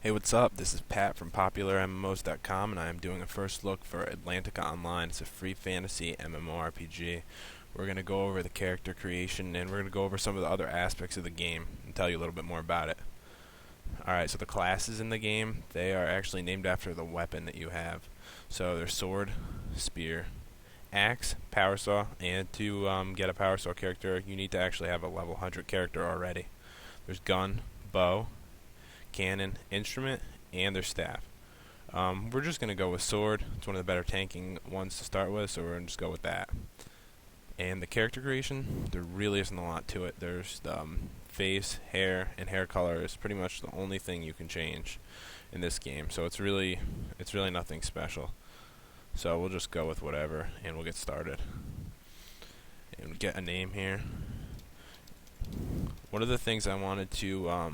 Hey, what's up? This is Pat from PopularMMOs.com, and I am doing a first look for Atlantica Online. It's a free fantasy MMORPG. We're going to go over the character creation, and we're going to go over some of the other aspects of the game and tell you a little bit more about it. Alright, so the classes in the game, they are actually named after the weapon that you have. So there's sword, spear, axe, power saw, and to get a power saw character, you need to actually have a level 100 character already. There's gun, bow, cannon, instrument, and their staff. We're just going to go with sword. It's one of the better tanking ones to start with, so we're going to just go with that. And the character creation, there really isn't a lot to it. There's the face, hair, and hair color is pretty much the only thing you can change in this game. So it's really nothing special. So we'll just go with whatever, and we'll get started. And we'll get a name here. One of the things I wanted to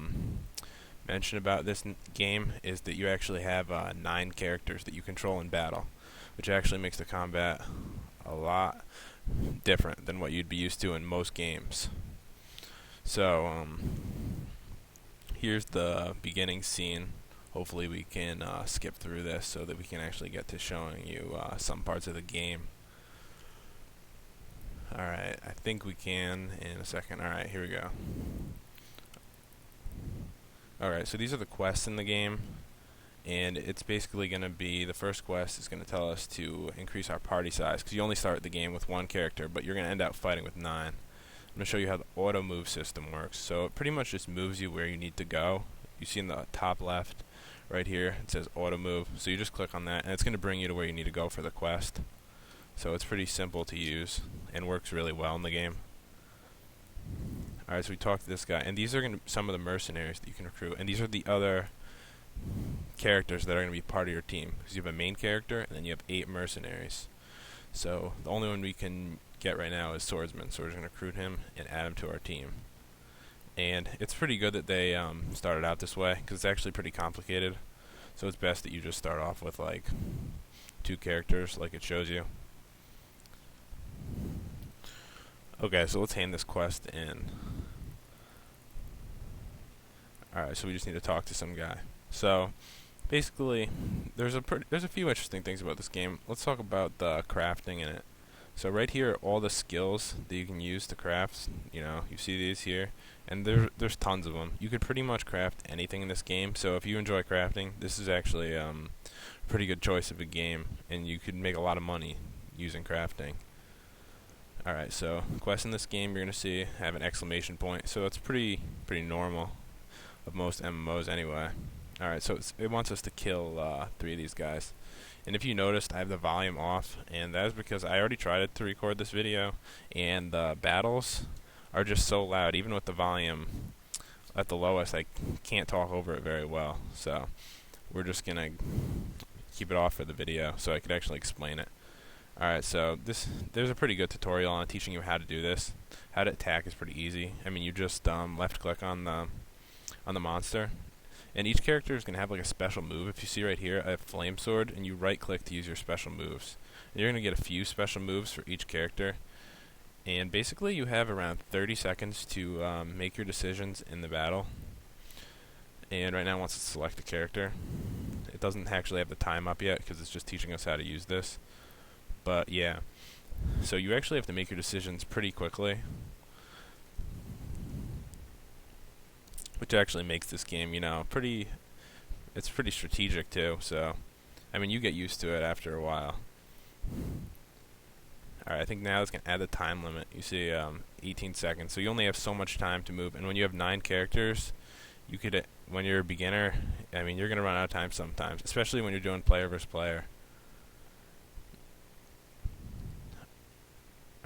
mention about this game is that you actually have 9 characters that you control in battle, which actually makes the combat a lot different than what you'd be used to in most games. So here's the beginning scene. Hopefully we can skip through this so that we can actually get to showing you some parts of the game. Alright, I think we can in a second. Alright, here we go. Alright, so these are the quests in the game, and it's basically going to be, the first quest is going to tell us to increase our party size, because you only start the game with 1 character, but you're going to end up fighting with 9. I'm going to show you how the auto move system works. So it pretty much just moves you where you need to go. You see in the top left, right here, it says auto move, so you just click on that, and it's going to bring you to where you need to go for the quest. So it's pretty simple to use, and works really well in the game. Alright, so we talked to this guy, and these are going to be some of the mercenaries that you can recruit, and these are the other characters that are going to be part of your team. Because you have a main character, and then you have 8 mercenaries. So the only one we can get right now is Swordsman, so we're just going to recruit him and add him to our team. And it's pretty good that they started out this way, because it's actually pretty complicated. So it's best that you just start off with like 2 characters, like it shows you. Okay, so let's hand this quest in. Alright, so we just need to talk to some guy. So, basically, there's a few interesting things about this game. Let's talk about the crafting in it. So right here are all the skills that you can use to craft. You know, you see these here, and there's tons of them. You could pretty much craft anything in this game. So if you enjoy crafting, this is actually a pretty good choice of a game, and you could make a lot of money using crafting. Alright, so quests in this game you're going to see have an exclamation point, so it's pretty normal of most MMOs anyway. Alright, so it wants us to kill 3 of these guys. And if you noticed, I have the volume off, and that is because I already tried it to record this video, and the battles are just so loud. Even with the volume at the lowest, I can't talk over it very well. So we're just going to keep it off for the video so I could actually explain it. Alright, so there's a pretty good tutorial on teaching you how to do this. How to attack is pretty easy. I mean, you just left click on the monster, and each character is going to have like a special move. If you see right here, I have Flame Sword, and you right click to use your special moves. And you're going to get a few special moves for each character, and basically you have around 30 seconds to make your decisions in the battle. And right now it wants to select a character. It doesn't actually have the time up yet because it's just teaching us how to use this. But yeah, so you actually have to make your decisions pretty quickly, which actually makes this game, you know, it's pretty strategic too. So, I mean, you get used to it after a while. Alright, I think now it's going to add the time limit. You see 18 seconds, so you only have so much time to move. And when you have 9 characters, you could, when you're a beginner, I mean, you're going to run out of time sometimes, especially when you're doing player versus player.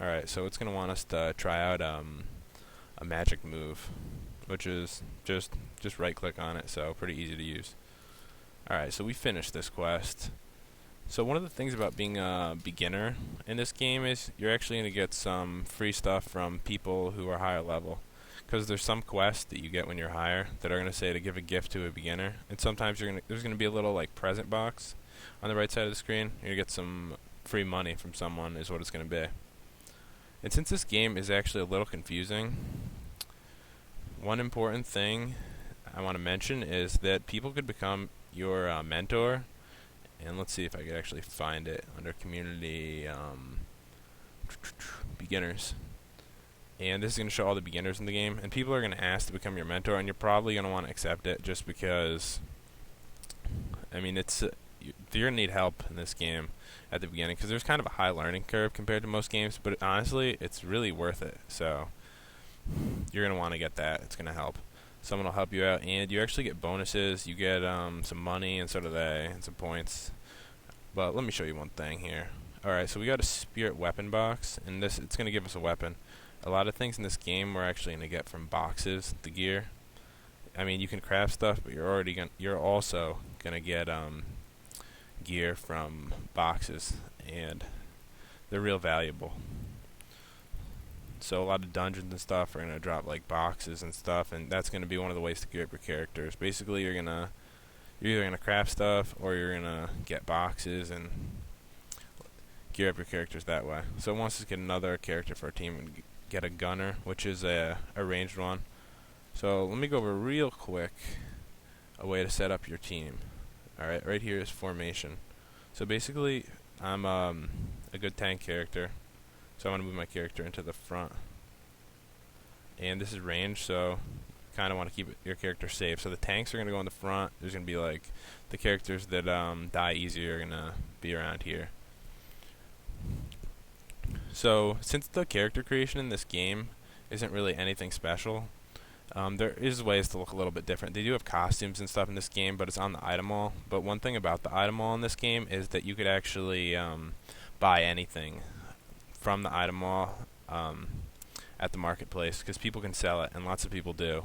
Alright, so it's going to want us to try out a magic move, which is just right click on it, so pretty easy to use. Alright, so we finished this quest. So one of the things about being a beginner in this game is you're actually going to get some free stuff from people who are higher level. Because there's some quests that you get when you're higher that are going to say to give a gift to a beginner, and sometimes there's going to be a little like present box on the right side of the screen. You're going to get some free money from someone is what it's going to be. And since this game is actually a little confusing, one important thing I want to mention is that people could become your mentor. And let's see if I could actually find it under community beginners. And this is going to show all the beginners in the game. And people are going to ask to become your mentor, and you're probably going to want to accept it just because, I mean, you're going to need help in this game at the beginning because there's kind of a high learning curve compared to most games, but honestly, it's really worth it. So you're going to want to get that. It's going to help. Someone will help you out, and you actually get bonuses. You get some money, and so do they, and some points. But let me show you one thing here. Alright, so we got a spirit weapon box, and it's going to give us a weapon. A lot of things in this game we're actually going to get from boxes, the gear. I mean, you can craft stuff, but you're also going to get gear from boxes, and they're real valuable. So a lot of dungeons and stuff are going to drop like boxes and stuff, and that's going to be one of the ways to gear up your characters. Basically, you're either going to craft stuff or you're going to get boxes and gear up your characters that way. So once to get another character for our team and get a gunner, which is a ranged one. So let me go over real quick a way to set up your team. Alright, right here is formation. So basically, I'm a good tank character. So I'm going to move my character into the front. And this is range, so kind of want to keep your character safe. So the tanks are going to go in the front. There's going to be like the characters that die easy are going to be around here. So since the character creation in this game isn't really anything special, there is ways to look a little bit different. They do have costumes and stuff in this game, but it's on the item wall. But one thing about the item wall in this game is that you could actually buy anything from the item wall at the marketplace, because people can sell it, and lots of people do.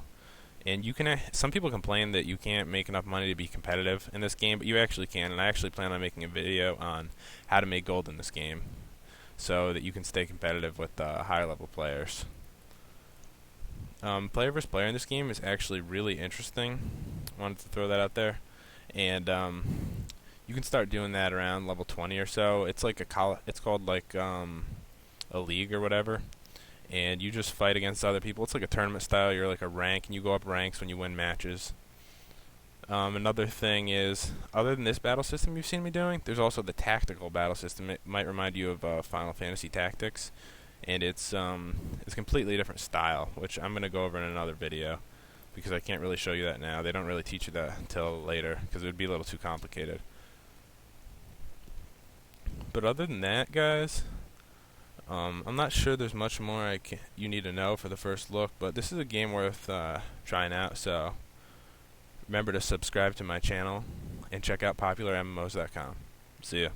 And you can. Some people complain that you can't make enough money to be competitive in this game, but you actually can. And I actually plan on making a video on how to make gold in this game, so that you can stay competitive with higher level players. Player versus player in this game is actually really interesting. Wanted to throw that out there, and you can start doing that around level 20 or so. It's like it's called like a league or whatever, and you just fight against other people. It's like a tournament style. You're like a rank, and you go up ranks when you win matches. Another thing is, other than this battle system you've seen me doing, there's also the tactical battle system. It might remind you of Final Fantasy Tactics, and it's a completely different style, which I'm going to go over in another video, because I can't really show you that now. They don't really teach you that until later, because it would be a little too complicated. But other than that, guys, I'm not sure there's much more you need to know for the first look, but this is a game worth trying out, so remember to subscribe to my channel and check out PopularMMOs.com. See ya.